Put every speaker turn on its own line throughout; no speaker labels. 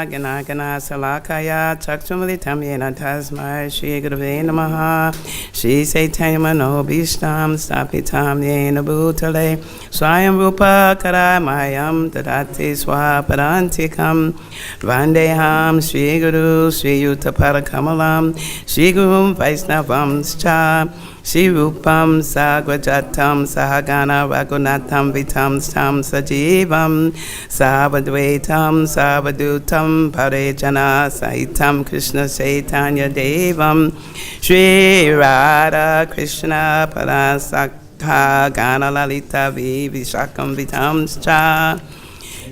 Gana Gana Salakaya Chakshumalitam Yena Tasmai Shri Gurave Namaha Shri Saitanya Mano Bhishtam Stapitam Yena Bhutale Swayam Rupa Karamayam Tadati Swaparantikam Vandeham Shri Guru Shri Yuta Parakamalam Shri Guru Vaisnavam Scha Shri Rupam Sagvajatam Sahagana Ragunatam Vitam Sam Sajivam Savadvaitam Savadutam Parejana Saitam Krishna Chaitanya Devam Shri Radha Krishna Parasakha Gana Lalita Vivishakam Vitam Cha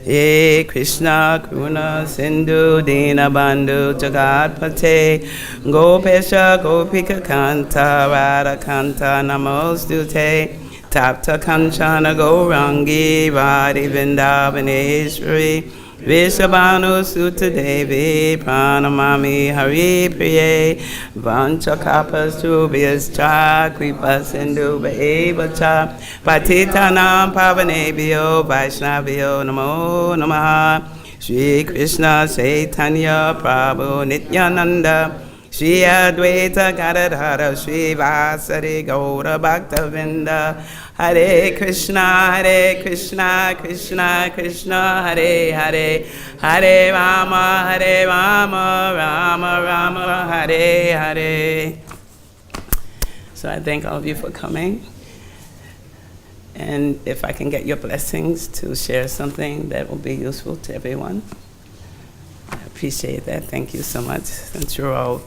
Ye Krishna Karuna Sindhu Dina Bandhu Jagatpate Gopesha Gopika Kanta Radha Kanta Namostute Tapta Kanchana Gourangi Radhi Vrindavaneshwari Vishabhanu Sutta Devi Pranamami Hari Priye Vanchakapas Tubhyascha Kripa Sindhu Bhaevacha Patitanam Pavanebhyo Vaishnavyo Namo Namaha Shri Krishna Chaitanya Prabhu Nityananda Shri Advaita Gadadhara Shri Vasari Gaura Bhakta-vrinda Hare Krishna Krishna Krishna Hare Hare Hare Rama Rama Rama Hare Hare. So I thank all of you for coming. And if I can get your blessings to share something that will be useful to everyone, I appreciate that. Thank you so much. Since you're all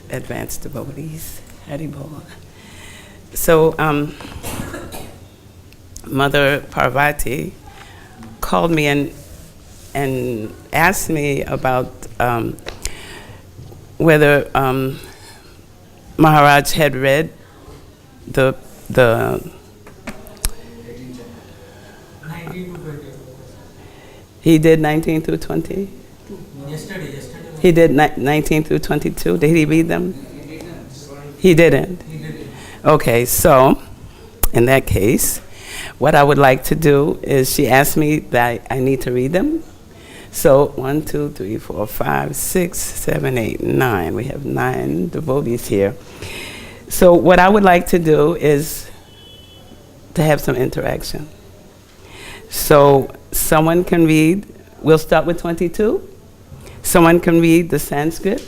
advanced devotees. Haribol. So, Mother Parvati called me and asked me about whether Maharaj had read the
19 to 20.
He did 19 through 20?
Yesterday.
He did 19 through 22. Did he read them? He didn't. Okay, so in that case, what I would like to do is she asked me that I need to read them. So 1, 2, 3, 4, 5, 6, 7, 8, 9. We have 9 devotees here. So what I would like to do is to have some interaction. So someone can read, we'll start with 22. Someone can read the Sanskrit,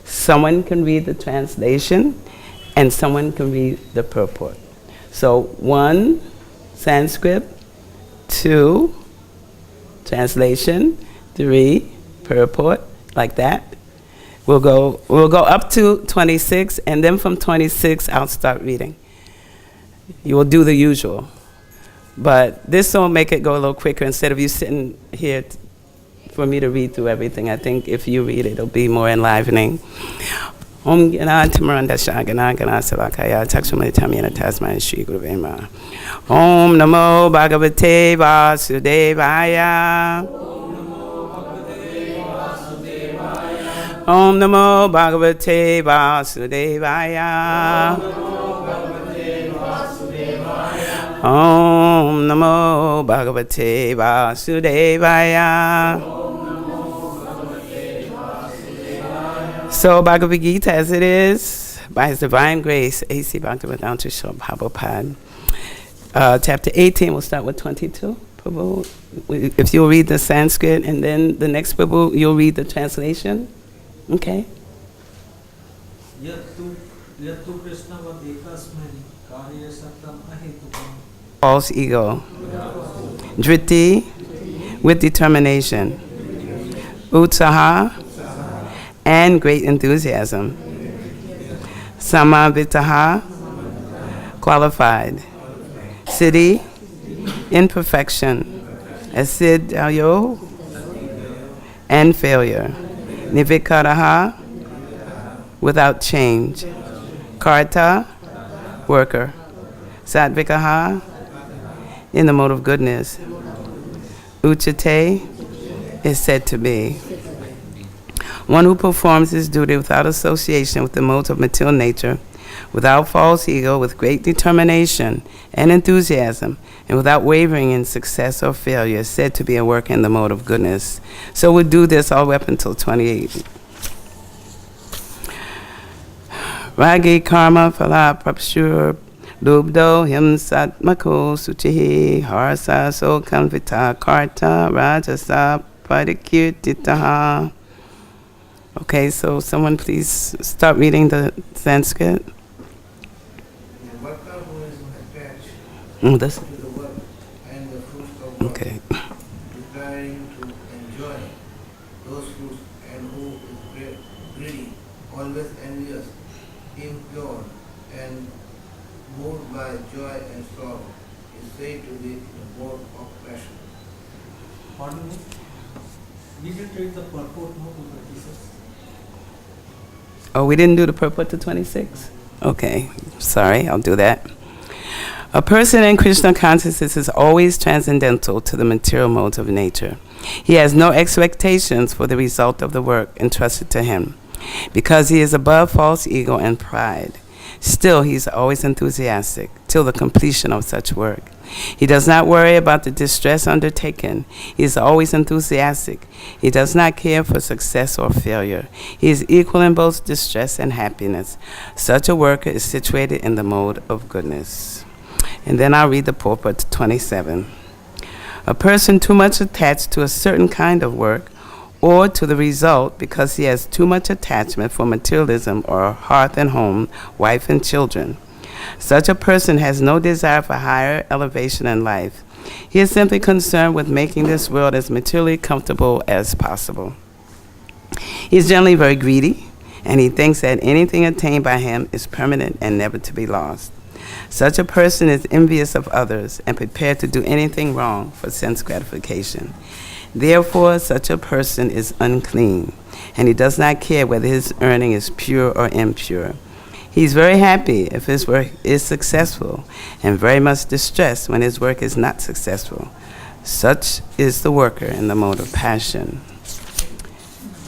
someone can read the translation, and someone can read the purport. So 1, Sanskrit, 2, translation, 3, purport, like that. We'll go up to 26, and then from 26, I'll start reading. You will do the usual. But this will make it go a little quicker instead of you sitting here for me to read through everything. I think if you read it, it'll be more enlivening. Om Gana Timaranda Shagana Gana Salakaya Takshumalitam Yena Tasmai Shri Gurave Namaha. Om Namo Bhagavate Vasudevaya. Om Namo Bhagavate Vasudevaya. Om Namo Bhagavate Vasudevaya. So Bhagavad-Gita as it is, by His divine grace, A.C. Bhakti-vedanta Prabhupada. Chapter 18, we'll start with 22. Prabhu, if you'll read the Sanskrit, and then the next Prabhu, you'll read the translation. Okay? False ego. Driti, with determination. Utsaha, and great enthusiasm. Samavitaha, qualified. Siddhi, imperfection. Asidhyo, and failure. Nivikaraha, without change. Karta, worker. Satvikaha, in the mode of goodness. Uchate is said to be one who performs his duty without association with the modes of material nature, without false ego, with great determination and enthusiasm, and without wavering in success or failure, is said to be a work in the mode of goodness. So we'll do this all the way up until 28. Ragi karma phala prapshur lubdo himsatmako suchihi harsa so kanvita karta rajasa padikirtitaha. Okay, so someone please start reading the Sanskrit. This?
To the work and the fruits of work,
Okay.
desiring to enjoy those fruits, and who is greedy, always envious, impure, and moved by joy and sorrow, is said to be in a mode of passion.
Pardon me? We didn't read the purport, no, to 26.
Oh, we didn't do the purport to 26? Okay, sorry, I'll do that. A person in Krishna consciousness is always transcendental to the material modes of nature. He has no expectations for the result of the work entrusted to him, because he is above false ego and pride. Still, he is always enthusiastic till the completion of such work. He does not worry about the distress undertaken. He is always enthusiastic. He does not care for success or failure. He is equal in both distress and happiness. Such a worker is situated in the mode of goodness. And then I'll read the purport to 27. A person too much attached to a certain kind of work or to the result because he has too much attachment for materialism or hearth and home, wife and children. Such a person has no desire for higher elevation in life. He is simply concerned with making this world as materially comfortable as possible. He is generally very greedy, and he thinks that anything attained by him is permanent and never to be lost. Such a person is envious of others and prepared to do anything wrong for sense gratification. Therefore, such a person is unclean, and he does not care whether his earning is pure or impure. He is very happy if his work is successful, and very much distressed when his work is not successful. Such is the worker in the mode of passion.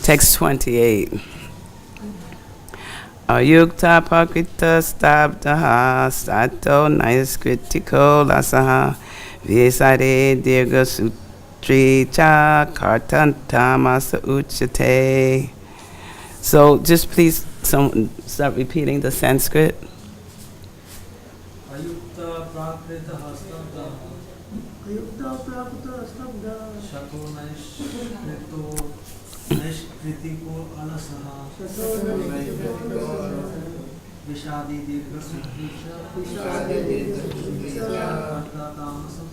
Text 28. Ayukta pakrita stabdaha sato naiskritiko lasaha visare dirga sutri cha kartantamasa uchate. So just please start repeating the Sanskrit.
Ayukta prakrita hastabda.
Ayukta prakrita hastabda.
Shato naiskritiko alasaha. Vishadi dirga sutricha. Karta tamasam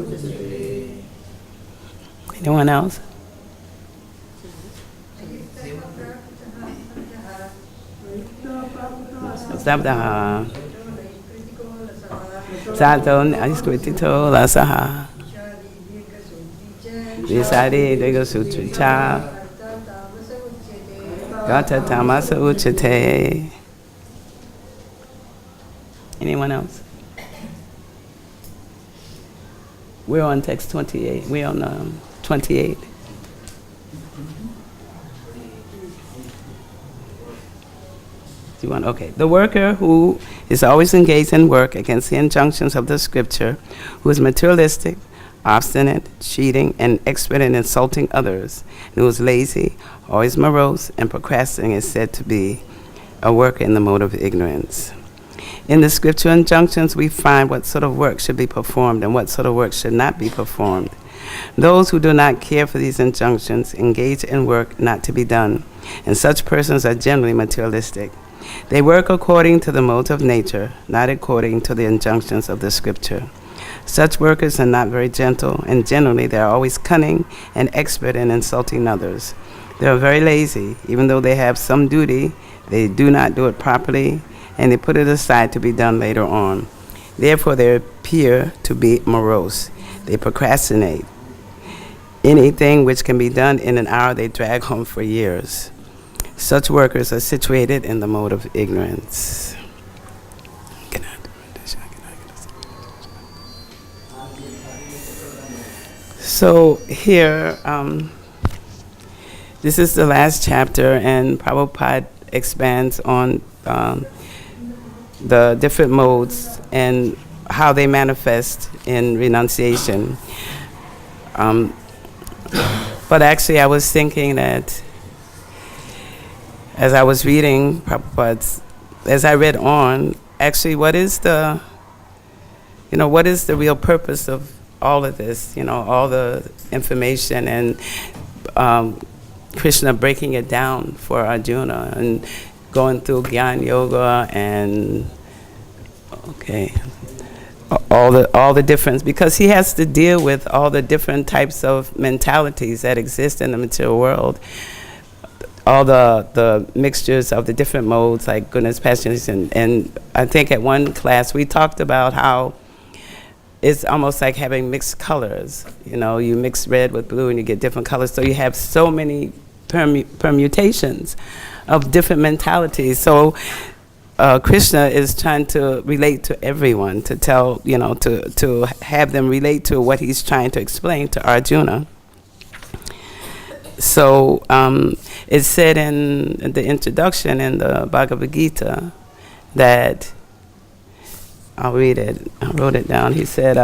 uchate.
Anyone else? Stabdaha sato naiskritiko lasaha visare dirga sutricha gata tamasa uchate. Anyone else? We're on text 28. We're on 28. Do you want? Okay. The worker who is always engaged in work against the injunctions of the scripture, who is materialistic, obstinate, cheating, and expert in insulting others, and who is lazy, always morose, and procrastinating, is said to be a worker in the mode of ignorance. In the scripture injunctions, we find what sort of work should be performed and what sort of work should not be performed. Those who do not care for these injunctions engage in work not to be done, and such persons are generally materialistic. They work according to the modes of nature, not according to the injunctions of the scripture. Such workers are not very gentle, and generally they are always cunning and expert in insulting others. They are very lazy. Even though they have some duty, they do not do it properly, and they put it aside to be done later on. Therefore, they appear to be morose. They procrastinate. Anything which can be done in an hour, they drag home for years. Such workers are situated in the mode of ignorance. So here, this is the last chapter, and Prabhupada expands on the different modes and how they manifest in renunciation. But actually, I was thinking that as I was reading Prabhupada's, as I read on, actually, what is the real purpose of all of this? All the information and Krishna breaking it down for Arjuna and going through Gyan Yoga and all the difference, because he has to deal with all the different types of mentalities that exist in the material world, all the mixtures of the different modes like goodness, passions, and I think at one class we talked about how it's almost like having mixed colors. You mix red with blue and you get different colors. So you have so many permutations of different mentalities. So Krishna is trying to relate to everyone, to tell, to have them relate to what he's trying to explain to Arjuna. So it said in the introduction in the Bhagavad-Gita that, I'll read it. I wrote it down. He said,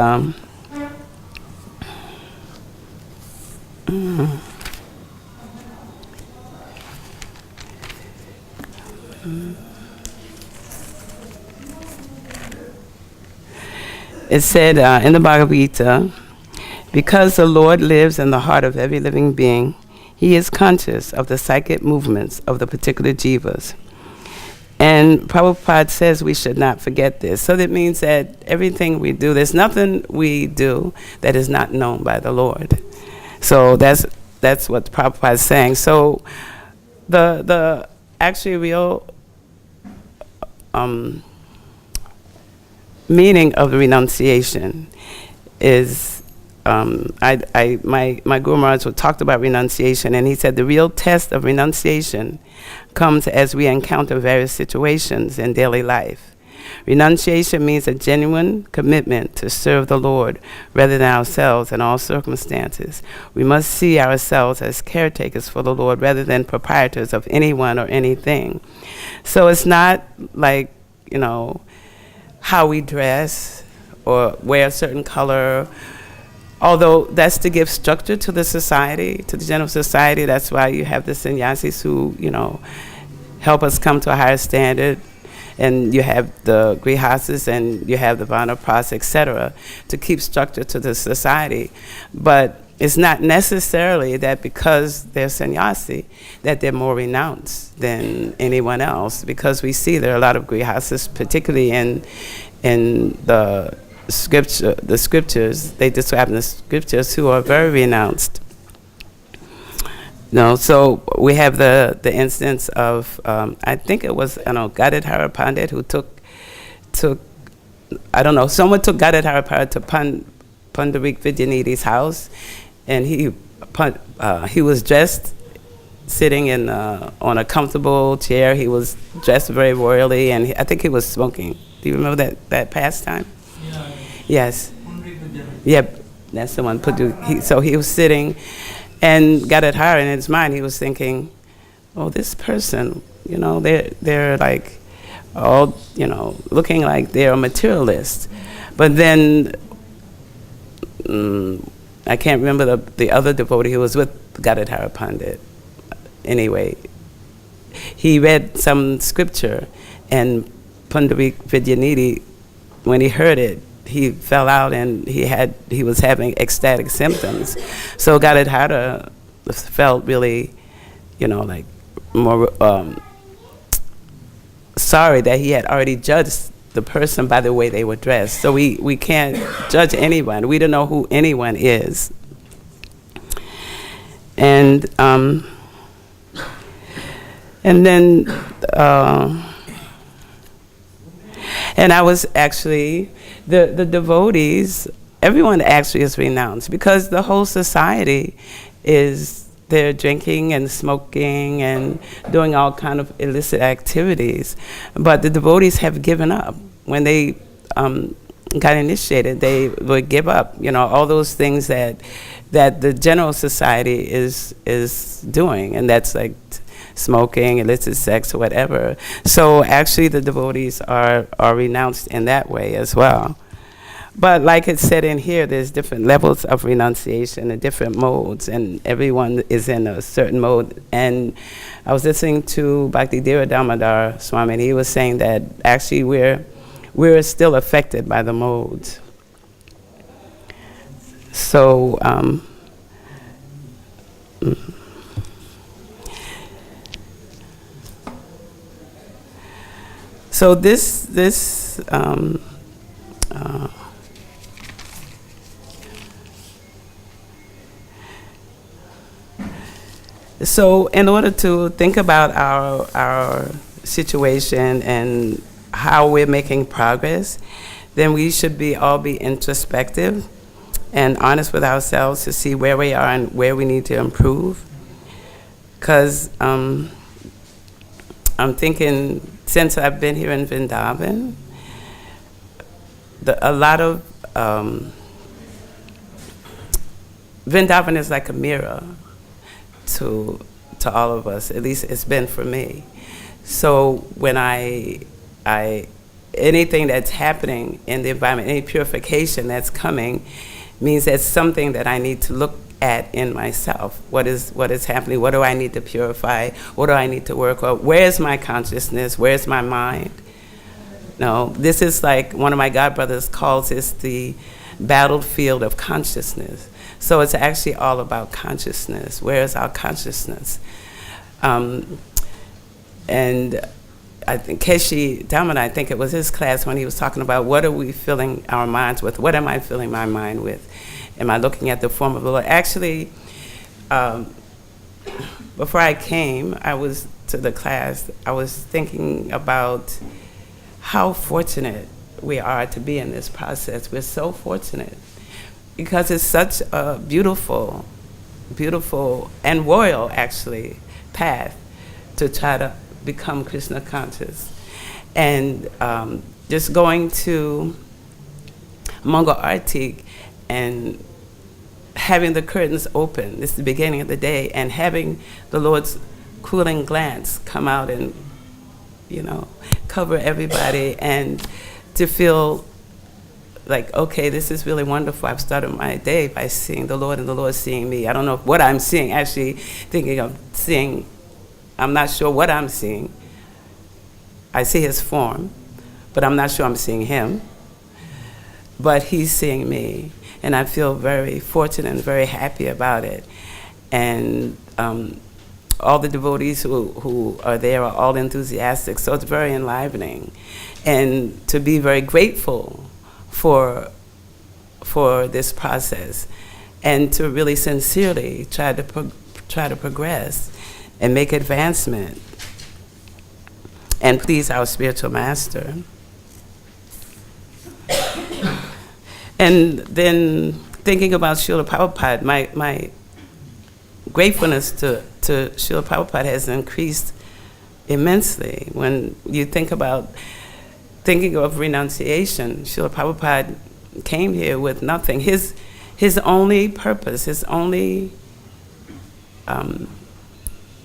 it said in the Bhagavad-Gita, because the Lord lives in the heart of every living being, he is conscious of the psychic movements of the particular jivas. And Prabhupada says we should not forget this. So that means that everything we do, there's nothing we do that is not known by the Lord. So that's what Prabhupada is saying. So the actually real meaning of the renunciation is, my Guru Maharaj talked about renunciation, and he said the real test of renunciation comes as we encounter various situations in daily life. Renunciation means a genuine commitment to serve the Lord rather than ourselves in all circumstances. We must see ourselves as caretakers for the Lord rather than proprietors of anyone or anything. So it's not like, how we dress or wear a certain color, although that's to give structure to the society, to the general society. That's why you have the sannyasis who, help us come to a higher standard. And you have the grihastas and you have the vanaprastha, etc., to keep structure to the society. But it's not necessarily that because they're sannyasi that they're more renounced than anyone else, because we see there are a lot of grihastas, particularly in the scriptures, they describe in the scriptures, who are very renounced. So we have the instance of, I think it was, Gadadhara Pandit who took, someone took Gadadhara Pandit to Pundarik Vidyanidhi's house, and he was dressed, sitting on a comfortable chair. He was dressed very royally, and I think he was smoking. Do you remember that pastime?
Yeah.
Yes. Yep, that's the one. So he was sitting, and Gadadhara, in his mind, he was thinking, oh, this person, they're like, all, looking like they're a materialist. But then, I can't remember the other devotee who was with Gadadhara Pandit. Anyway, he read some scripture, and Pundarik Vidyanidhi, when he heard it, he fell out and he was having ecstatic symptoms. So Gadadhara felt really, like more sorry that he had already judged the person by the way they were dressed. So we can't judge anyone. We don't know who anyone is. And then and I was actually, the devotees, everyone actually is renounced, because the whole society they're drinking and smoking and doing all kind of illicit activities. But the devotees have given up. When they got initiated, they would give up, all those things that the general society is doing, and that's like smoking, illicit sex, or whatever. So actually the devotees are renounced in that way as well. But like it said in here, there's different levels of renunciation and different modes, and everyone is in a certain mode. And I was listening to Bhakti-yoga Damodar Swami, and he was saying that actually we're still affected by the modes. So, so so in order to think about our situation and how we're making progress, then we should all be introspective and honest with ourselves to see where we are and where we need to improve. Because I'm thinking, since I've been here in Vrindavan, a lot of Vrindavan is like a mirror to all of us. At least it's been for me. So when anything that's happening in the environment, any purification that's coming, means that's something that I need to look at in myself. What is happening? What do I need to purify? What do I need to work on? Where's my consciousness? Where's my mind? No, this is like one of my godbrothers calls this the battlefield of consciousness. So it's actually all about consciousness. Where is our consciousness? And I think Keshi Damodar, I think it was his class when he was talking about what are we filling our minds with? What am I filling my mind with? Am I looking at the form of the Lord? Actually, before I came, I was to the class, I was thinking about how fortunate we are to be in this process. We're so fortunate because it's such a beautiful, beautiful and royal, actually, path to try to become Krishna conscious. And just going to Mongol Artik and having the curtains open, this is the beginning of the day, and having the Lord's cooling glance come out and, cover everybody, and to feel like, okay, this is really wonderful. I've started my day by seeing the Lord and the Lord seeing me. I don't know what I'm seeing, actually thinking of seeing, I'm not sure what I'm seeing. I see his form, but I'm not sure I'm seeing him. But he's seeing me, and I feel very fortunate and very happy about it. And all the devotees who are there are all enthusiastic, so it's very enlivening. And to be very grateful for this process, and to really sincerely try to progress and make advancement and please our spiritual master. And then thinking about Srila Prabhupada, my gratefulness to Srila Prabhupada has increased immensely. When you think about thinking of renunciation, Srila Prabhupada came here with nothing. His only purpose, his only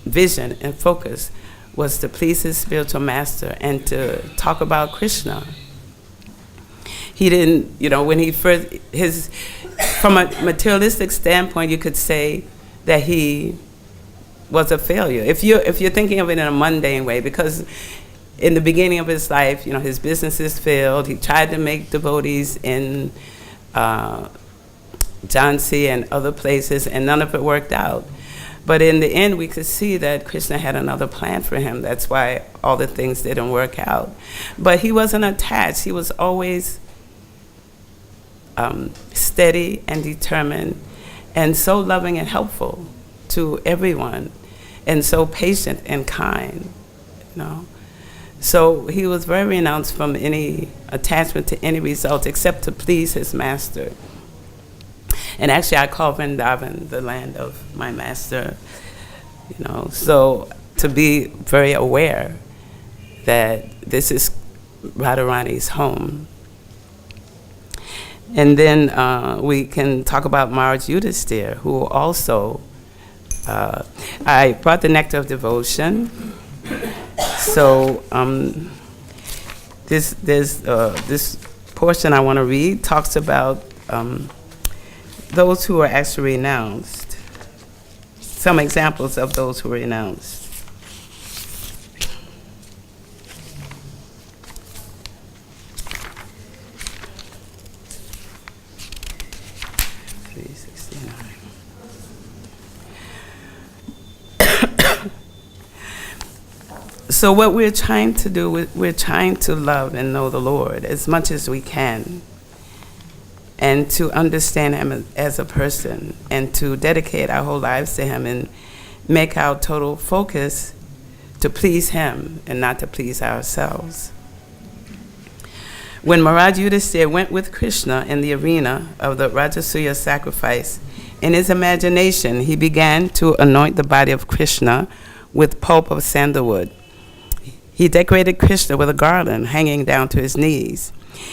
vision and focus was to please his spiritual master and to talk about Krishna. He didn't, when he first, from a materialistic standpoint, you could say that he was a failure. If you're thinking of it in a mundane way, because in the beginning of his life, his businesses failed. He tried to make devotees in Jhansi and other places, and none of it worked out. But in the end, we could see that Krishna had another plan for him. That's why all the things didn't work out. But he wasn't attached. He was always steady and determined, and so loving and helpful to everyone, and so patient and kind, So he was very renounced from any attachment to any result except to please his master. And actually, I call Vrindavan the land of my master, So to be very aware that this is Radharani's home. And then we can talk about Maharaj Yudhisthira, who also I brought the nectar of devotion. So this portion I want to read talks about those who are actually renounced. Some examples of those who were renounced. So what we're trying to do, we're trying to love and know the Lord as much as we can, and to understand Him as a person, and to dedicate our whole lives to Him and make our total focus to please Him and not to please ourselves. When Maharaj Yudhisthira went with Krishna in the arena of the Rajasuya sacrifice, in his imagination he began to anoint the body of Krishna with pulp of sandalwood. He decorated Krishna with a garland hanging down to his knees.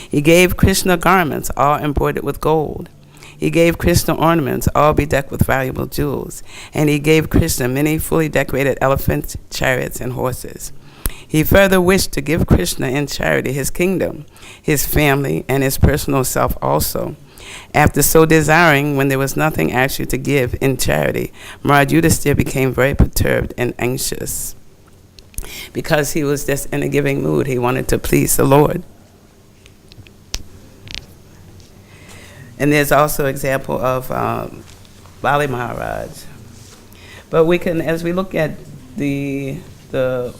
He gave Krishna garments all embroidered with gold. He gave Krishna ornaments all bedecked with valuable jewels. And he gave Krishna many fully decorated elephants, chariots, and horses. He further wished to give Krishna in charity his kingdom, his family, and his personal self also. After so desiring, when there was nothing actually to give in charity, Maharaj Yudhisthira became very perturbed and anxious, because he was just in a giving mood. He wanted to please the Lord. And there's also an example of Bali Maharaj. But we can, as we look at the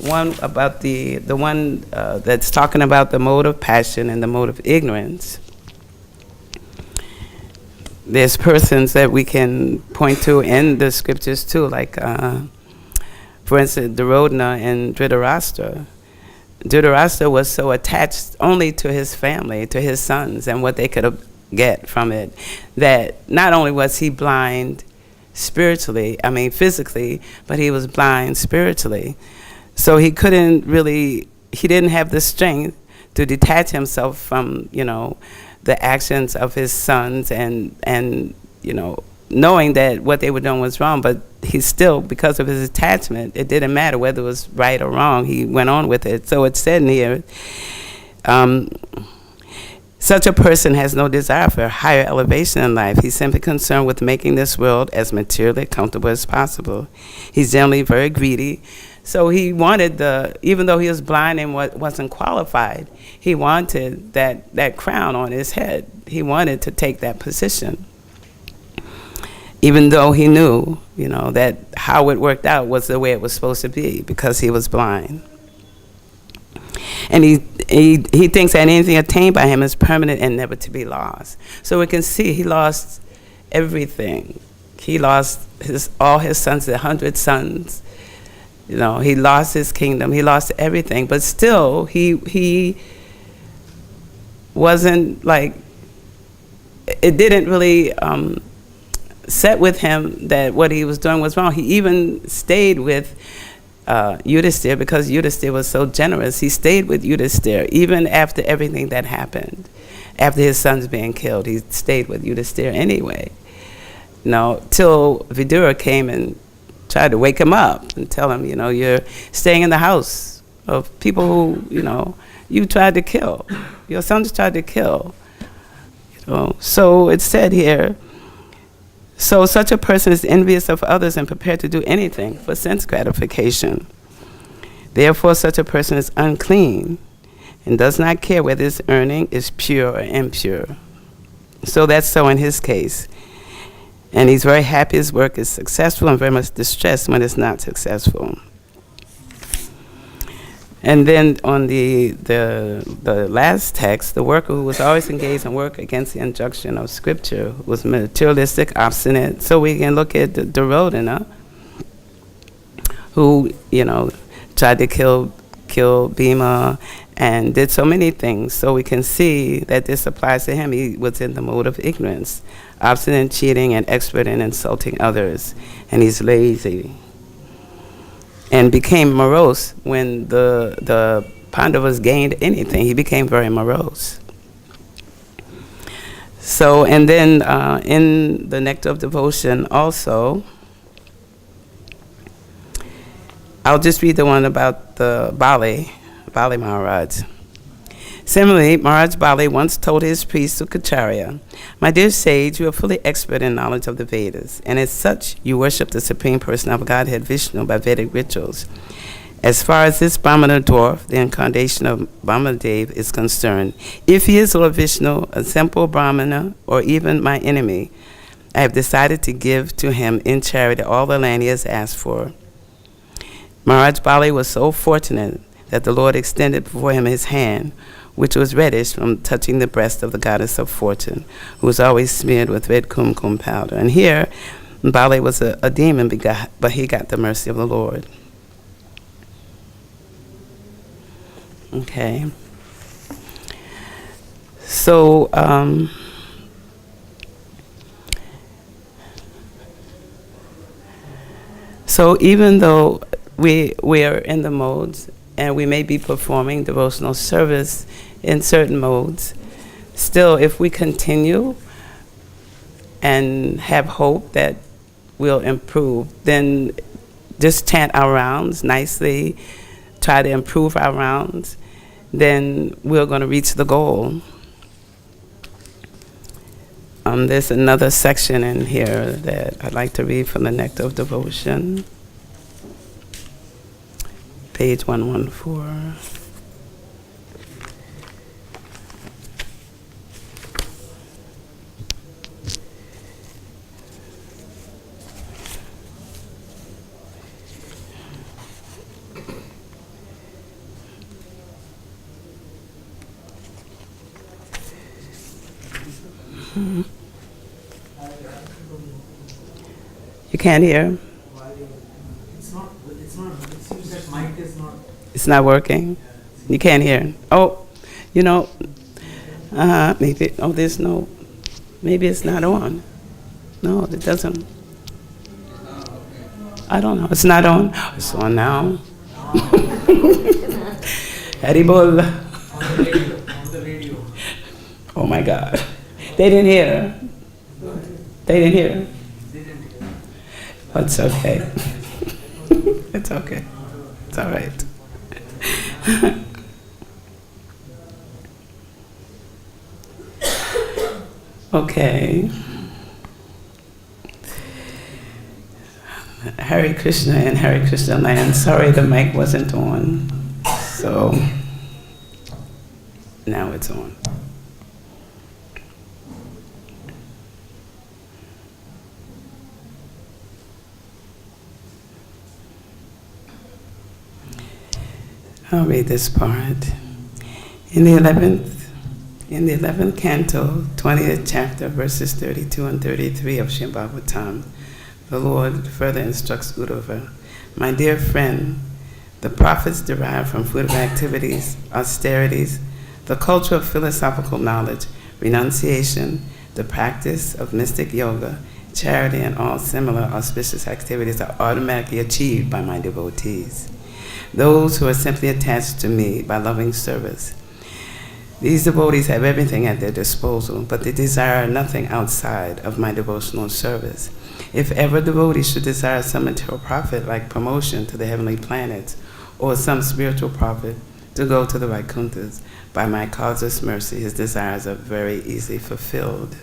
one about the one that's talking about the mode of passion and the mode of ignorance, there's persons that we can point to in the scriptures too, like for instance, Duryodhana and Dhritarashtra. Dhritarashtra was so attached only to his family, to his sons, and what they could get from it, that not only was he blind physically, but he was blind spiritually. So he didn't have the strength to detach himself from, the actions of his sons and knowing that what they were doing was wrong, but he still, because of his attachment, it didn't matter whether it was right or wrong, he went on with it. So it's said in here, such a person has no desire for a higher elevation in life. He's simply concerned with making this world as materially comfortable as possible. He's generally very greedy. So he wanted even though he was blind and wasn't qualified, he wanted that crown on his head. He wanted to take that position, even though he knew, that how it worked out was the way it was supposed to be, because he was blind. And he thinks that anything attained by him is permanent and never to be lost. So we can see he lost everything. He lost all his sons, 100 sons. He lost his kingdom. He lost everything. But still, he wasn't it didn't really set with him that what he was doing was wrong. He even stayed with Yudhisthira, because Yudhisthira was so generous. He stayed with Yudhisthira even after everything that happened. After his sons being killed, he stayed with Yudhisthira anyway. Till Vidura came and tried to wake him up and tell him, you're staying in the house of people who, you tried to kill. Your sons tried to kill. So it's said here, so such a person is envious of others and prepared to do anything for sense gratification. Therefore, such a person is unclean and does not care whether his earning is pure or impure. So that's so in his case. And he's very happy his work is successful and very much distressed when it's not successful. And then on the last text, the worker who was always engaged in work against the injunction of scripture was materialistic, obstinate. So we can look at Duryodhana, who, tried to kill Bhima and did so many things. So we can see that this applies to him. He was in the mode of ignorance, obstinate, cheating, and expert in insulting others. And he's lazy. And became morose when the Pandavas gained anything. He became very morose. So, and then in the Nectar of Devotion also, I'll just read the one about the Bali Maharaj. Similarly, Maharaj Bali once told his priest Sukacharya, "My dear sage, you are fully expert in knowledge of the Vedas, and as such, you worship the Supreme Person of Godhead, Vishnu, by Vedic rituals. As far as this Brahmana dwarf, the incarnation of Brahmadev, is concerned, if he is Lord Vishnu, a simple Brahmana, or even my enemy, I have decided to give to him in charity all the land he has asked for." Maharaj Bali was so fortunate that the Lord extended before him his hand, which was reddish from touching the breast of the goddess of fortune, who was always smeared with red kumkum powder. And here, Bali was a demon, but he got the mercy of the Lord. Okay. So, so even though we are in the modes, and we may be performing devotional service in certain modes, still, if we continue and have hope that we'll improve, then just chant our rounds nicely, try to improve our rounds, then we're going to reach the goal. There's another section in here that I'd like to read from the Nectar of Devotion. Page 114. You can't hear? It's not working? You can't hear? Oh, you know, maybe, oh, there's no, maybe it's not on. No, it doesn't. I don't know. It's not on. It's on now. Haribol.
On the radio.
Oh my God. They didn't hear. They didn't hear. It's okay. It's okay. It's all right. Okay. Hare Krishna and Hare Krishna land. Sorry the mic wasn't on. So now it's on. I'll read this part. In the 11th canto, 20th chapter, verses 32 and 33 of Srimad Bhagavatam, the Lord further instructs Uddhava, "My dear friend, the prophets derive from fruit of activities, austerities, the culture of philosophical knowledge, renunciation, the practice of mystic yoga, charity, and all similar auspicious activities are automatically achieved by my devotees, those who are simply attached to me by loving service. These devotees have everything at their disposal, but they desire nothing outside of my devotional service. If ever devotees should desire some material profit, like promotion to the heavenly planets, or some spiritual profit to go to the Vaikunthas, by my causeless mercy, his desires are very easily fulfilled."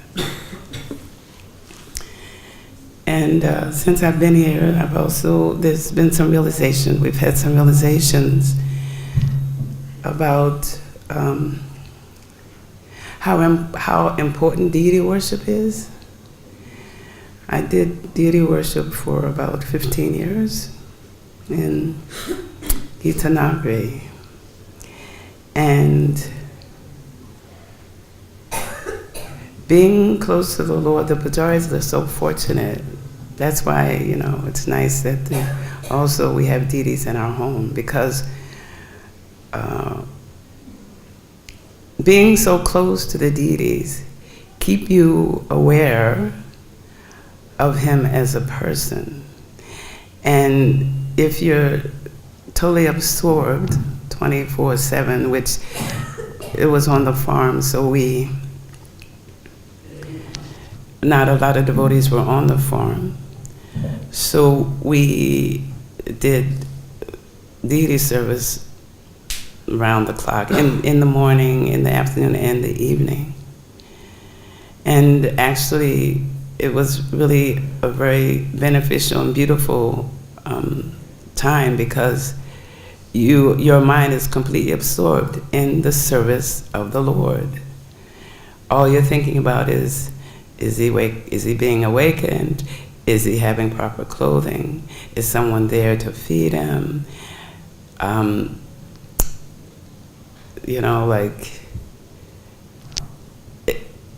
And since I've been here, there's been some realization. We've had some realizations about how important deity worship is. I did deity worship for about 15 years in Gitanagri. And being close to the Lord, the Pujaris are so fortunate. That's why, it's nice that also we have deities in our home, because being so close to the deities keep you aware of him as a person. And if you're totally absorbed 24/7, which it was on the farm, so not a lot of devotees were on the farm. So we did deity service around the clock, in the morning, in the afternoon, and the evening. And actually, it was really a very beneficial and beautiful time, because your mind is completely absorbed in the service of the Lord. All you're thinking about is he being awakened? Is he having proper clothing? Is someone there to feed him?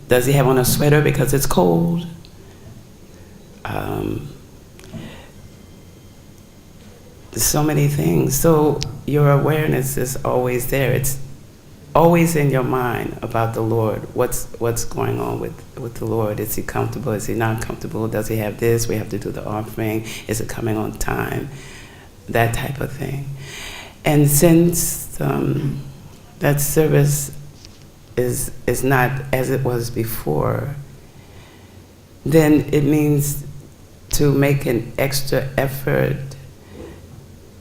Does he have on a sweater because it's cold? There's so many things. So your awareness is always there. It's always in your mind about the Lord. What's going on with the Lord? Is he comfortable? Is he not comfortable? Does he have this? We have to do the offering. Is it coming on time? That type of thing. And since that service is not as it was before, then it means to make an extra effort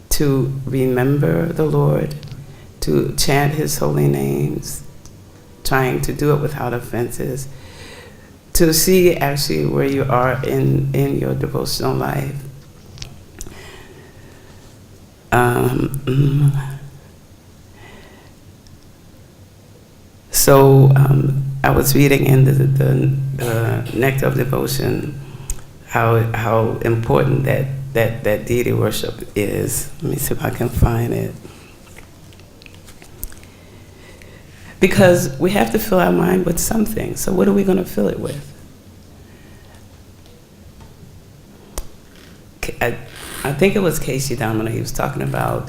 to remember the Lord, to chant his holy names, trying to do it without offenses, to see actually where you are in your devotional life. So I was reading in the Nectar of Devotion how important that deity worship is. Let me see if I can find it. Because we have to fill our mind with something. So what are we going to fill it with? I think it was Casey Domino. He was talking about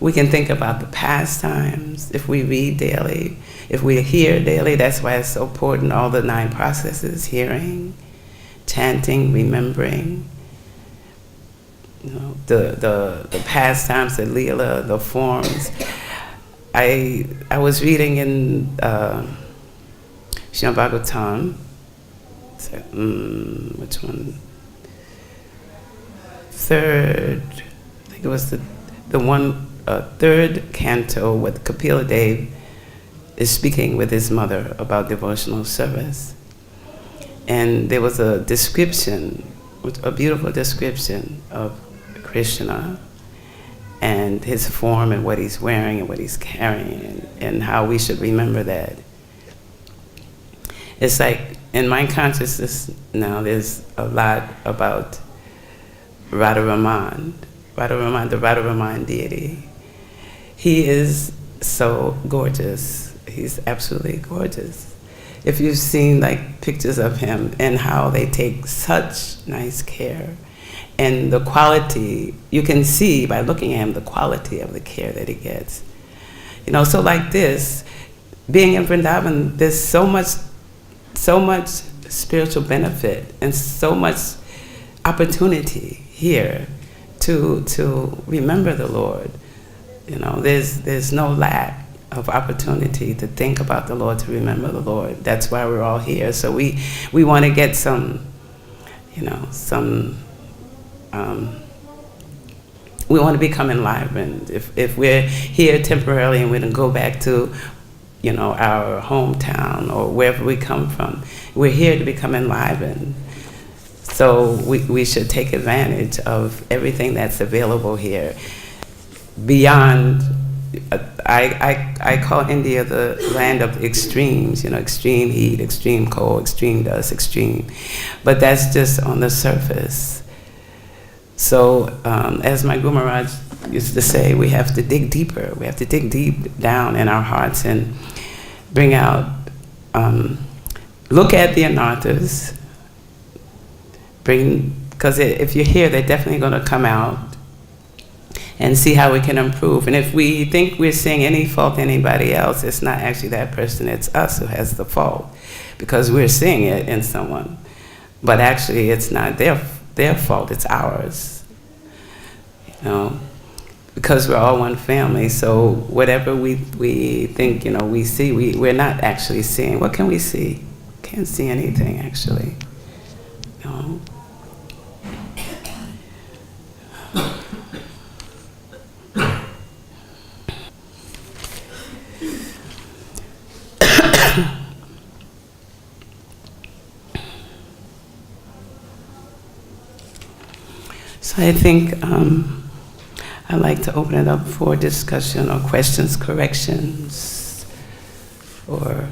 we can think about the pastimes if we read daily, if we hear daily. That's why it's so important, all the 9 processes: hearing, chanting, remembering, the pastimes, the lila, the forms. I was reading in Srimad Bhagavatam, which one? Third, I think it was the one, third canto, with Kapila Dev is speaking with his mother about devotional service. And there was a description, a beautiful description of Krishna and his form and what he's wearing and what he's carrying, and how we should remember that. It's like in my consciousness now, there's a lot about Radharaman, the Radharaman deity. He is so gorgeous. He's absolutely gorgeous. If you've seen like pictures of him and how they take such nice care, and the quality, you can see by looking at him the quality of the care that he gets. So like this, being in Vrindavan, there's so much spiritual benefit and so much opportunity here to remember the Lord. There's no lack of opportunity to think about the Lord, to remember the Lord. That's why we're all here. So we want to get we want to become enlivened. If we're here temporarily and we're going to go back to our hometown or wherever we come from, we're here to become enlivened. So we should take advantage of everything that's available here. Beyond, I call India the land of extremes, extreme heat, extreme cold, extreme dust, extreme. But that's just on the surface. So as my Guru Maharaj used to say, we have to dig deeper. We have to dig deep down in our hearts and bring out, look at the anarthas, because if you're here, they're definitely going to come out and see how we can improve. And if we think we're seeing any fault in anybody else, it's not actually that person, it's us who has the fault, because we're seeing it in someone. But actually, it's not their fault, it's ours. Because we're all one family, so whatever we think, we see, we're not actually seeing. What can we see? Can't see anything, actually. So I think I'd like to open it up for discussion or questions, corrections, or...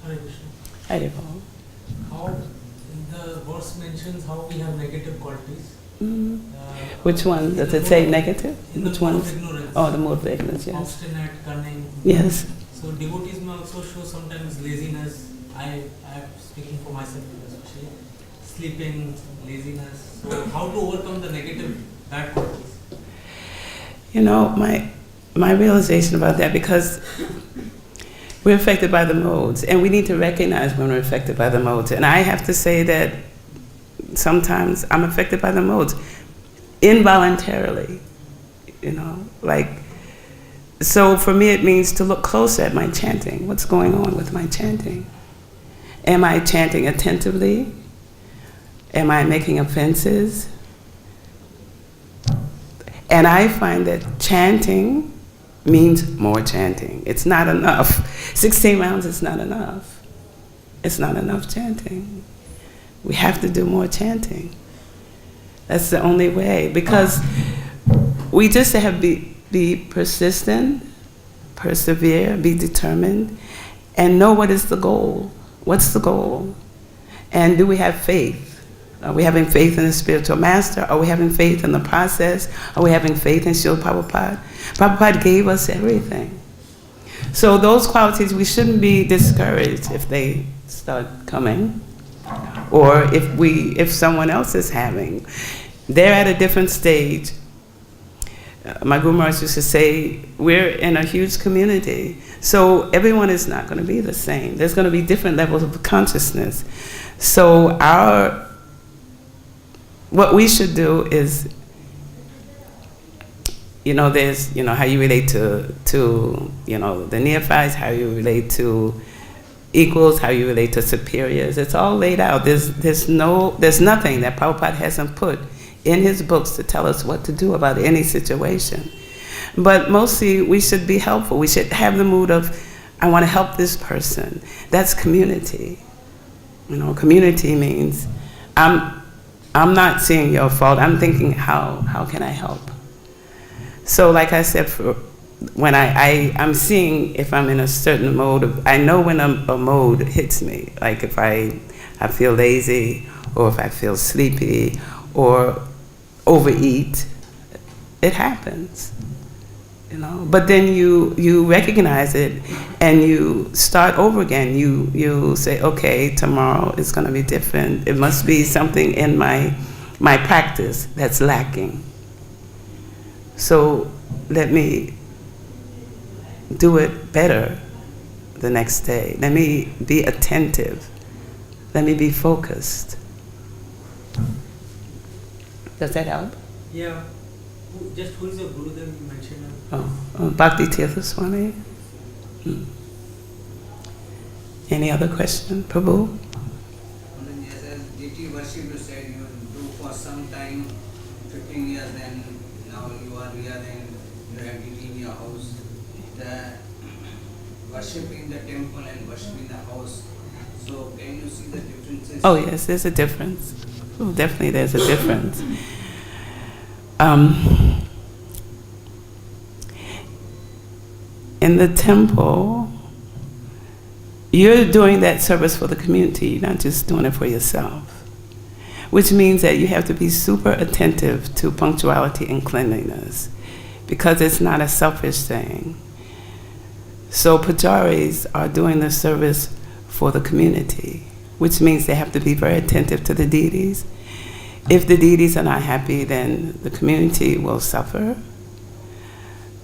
Hare Krishna.
Hare Krishna.
How the verse mentions how we have negative qualities.
Which one? Does it say negative?
In
Which
the mode
ones?
of ignorance.
Oh, the mode of ignorance, yes.
Obstinate, cunning.
Yes.
So devotees may also show sometimes laziness. I am speaking for myself especially. Sleeping, laziness. So how to overcome the negative bad qualities?
You know, my realization about that, because we're affected by the modes, and we need to recognize when we're affected by the modes. And I have to say that sometimes I'm affected by the modes involuntarily, you know, like, so for me it means to look closer at my chanting. What's going on with my chanting? Am I chanting attentively? Am I making offenses? And I find that chanting means more chanting. It's not enough. 16 rounds is not enough. It's not enough chanting. We have to do more chanting. That's the only way, because we just have to be persistent, persevere, be determined, and know what is the goal. What's the goal? And do we have faith? Are we having faith in the spiritual master? Are we having faith in the process? Are we having faith in Srila Prabhupada? Prabhupada gave us everything. So those qualities, we shouldn't be discouraged if they start coming, or if someone else is having. They're at a different stage. My Guru Maharaj used to say, we're in a huge community, so everyone is not going to be the same. There's going to be different levels of consciousness. So what we should do is, you know, there's, you know, how you relate to you know, the neophytes, how you relate to equals, how you relate to superiors. It's all laid out. There's nothing that Prabhupada hasn't put in his books to tell us what to do about any situation. But mostly we should be helpful. We should have the mood of, I want to help this person. That's community. You know, community means I'm not seeing your fault. I'm thinking, how can I help? So like I said, when I'm seeing if I'm in a certain mode, I know when a mode hits me. Like if I feel lazy, or if I feel sleepy, or overeat, it happens. You know, but then you recognize it and you start over again. You say, okay, tomorrow is going to be different. It must be something in my practice that's lacking. So let me do it better the next day. Let me be attentive. Let me be focused. Does that help?
Yeah. Who is your guru that you mentioned?
Bhakti-Tirtha Swami. Any other question, Prabhu?
Yes, as deity worship, you said you do for some time, 15 years, then now you are here and you have deity in your house. The worship in the temple and worship in the house. So can you see the differences?
Oh yes, there's a difference. Oh, definitely there's a difference. In the temple, you're doing that service for the community, you're not just doing it for yourself. Which means that you have to be super attentive to punctuality and cleanliness, because it's not a selfish thing. So pujaris are doing the service for the community, which means they have to be very attentive to the deities. If the deities are not happy, then the community will suffer.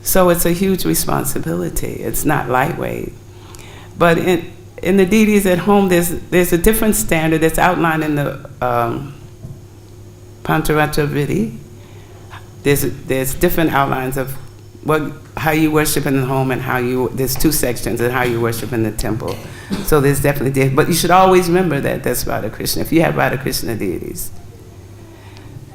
So it's a huge responsibility. It's not lightweight. But in the deities at home, there's a different standard that's outlined in the Pancharatra Viddhi. There's different outlines of how you worship in the home and there's two sections and how you worship in the temple. So there's definitely, but you should always remember that that's Radha Krishna. If you have Radha Krishna deities,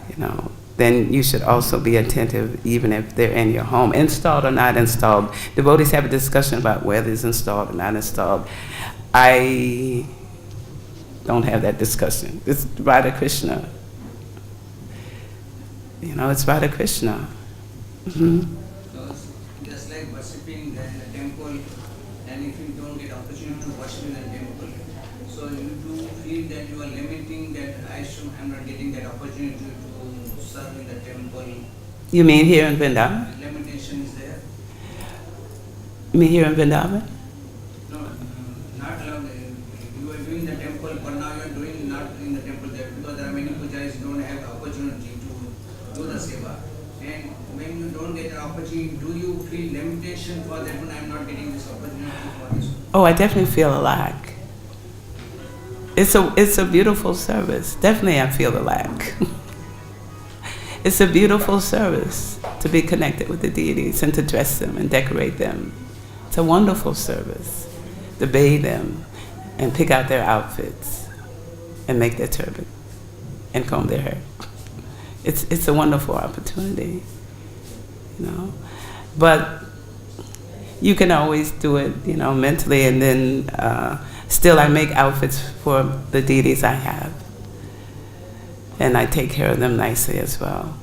you know, then you should also be attentive even if they're in your home, installed or not installed. Devotees have a discussion about whether it's installed or not installed. I don't have that discussion. It's Radha Krishna. You know, it's Radha Krishna. Mm-hmm.
So just like worshipping in the temple, and if you don't get opportunity to worship in the temple, so you do feel that you are limiting that I'm not getting that opportunity to serve in the temple.
You mean here in Vrindavan?
Limitation is there?
You mean here in Vrindavan?
No, not allowed. You are doing the temple, but now you are doing not in the temple there because there are many pujaris who don't have opportunity to do the seva. And when you don't get an opportunity, do you feel limitation for that when I'm not getting this opportunity for this?
Oh, I definitely feel a lack. It's a beautiful service. Definitely I feel a lack. It's a beautiful service to be connected with the deities and to dress them and decorate them. It's a wonderful service to bathe them and pick out their outfits and make their turban and comb their hair. It's a wonderful opportunity, you know. But you can always do it, you know, mentally, and then still I make outfits for the deities I have. And I take care of them nicely as well.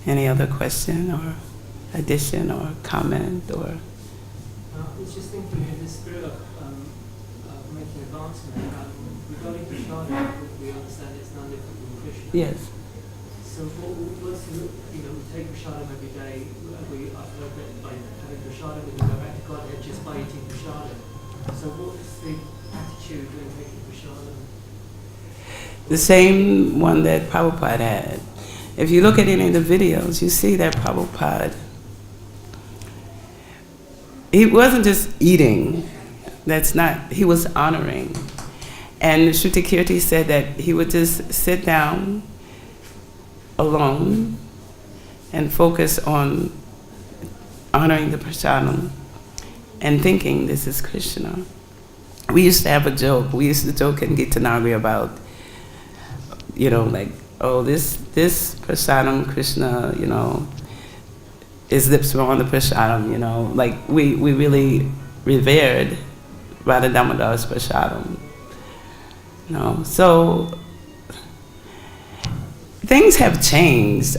Any other question or addition or comment or?
I was just thinking in the spirit of making advancement, regarding Prashadam, we understand it's none different from Krishna.
Yes.
So what's the, we take Prashadam every day, I've heard that by having Prashadam, we can go back to Godhead just by eating Prashadam. So what's the attitude when taking Prashadam?
The same one that Prabhupada had. If you look at any of the videos, you see that Prabhupada, he wasn't just eating, he was honoring. And Shruti Kirti said that he would just sit down alone and focus on honoring the prasadam and thinking this is Krishna. We used to have a joke. We used to joke in Gitanagari about, you know, like, oh, this prasadam Krishna, you know, his lips were on the prasadam, you know. Like, we really revered Radha Damodar's prasadam. You know, so things have changed.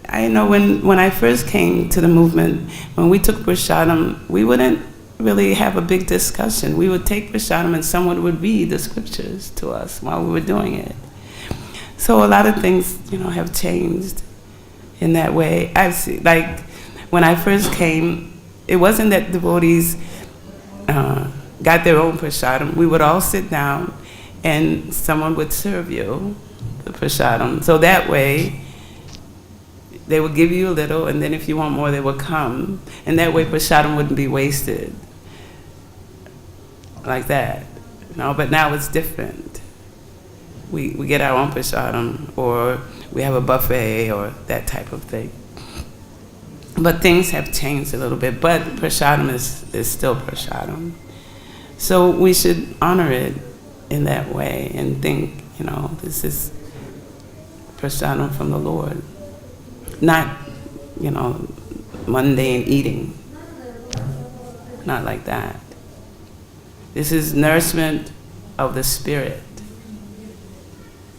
I know when I first came to the movement, when we took prasadam, we wouldn't really have a big discussion. We would take prasadam and someone would read the scriptures to us while we were doing it. So a lot of things, you know, have changed in that way. I've seen, like, when I first came, it wasn't that devotees got their own prasadam. We would all sit down and someone would serve you the prasadam. So that way, they would give you a little, and then if you want more, they would come. And that way, prasadam wouldn't be wasted. Like that. You know, but now it's different. We get our own prasadam, or we have a buffet, or that type of thing. But things have changed a little bit, but prasadam is still prasadam. So we should honor it in that way and think, you know, this is prasadam from the Lord. Not, you know, mundane eating. Not like that. This is nourishment of the spirit.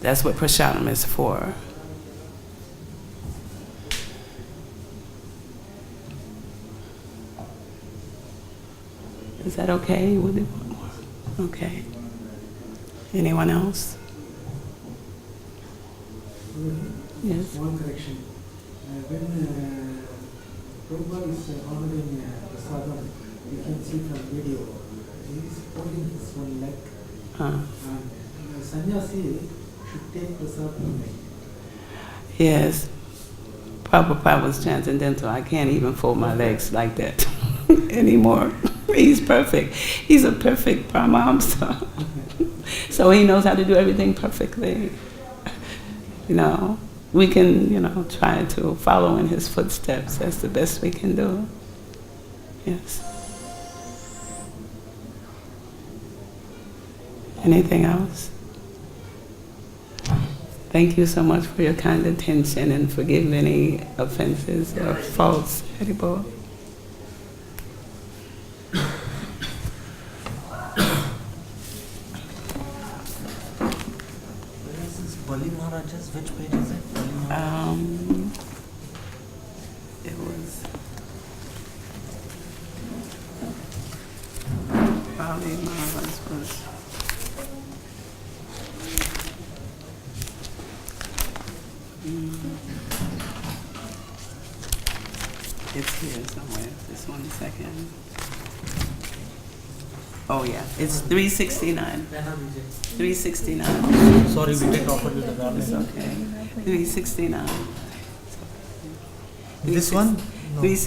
That's what prasadam is for. Is that okay? Would it want more? Okay. Anyone else? Yes.
One correction. When Prabhupada is honoring prasadam, you can see from video, he is holding his one leg. And sannyasi should take prasadam.
Yes. Prabhupada was transcendental. I can't even fold my legs like that anymore. He's perfect. He's a perfect Paramahamsa. So he knows how to do everything perfectly. You know, we can, you know, try to follow in his footsteps. That's the best we can do. Yes. Anything else? Thank you so much for your kind attention and forgive any offenses or faults. Haribol.
Bali Maharajas, which page is it? Bali Maharajas?
It was Bali Maharaj was. It's here somewhere. Just 1 second. Oh yeah, it's 369. 369.
Sorry, we didn't offer you the garland.
It's okay. 369.
This one? No.
369.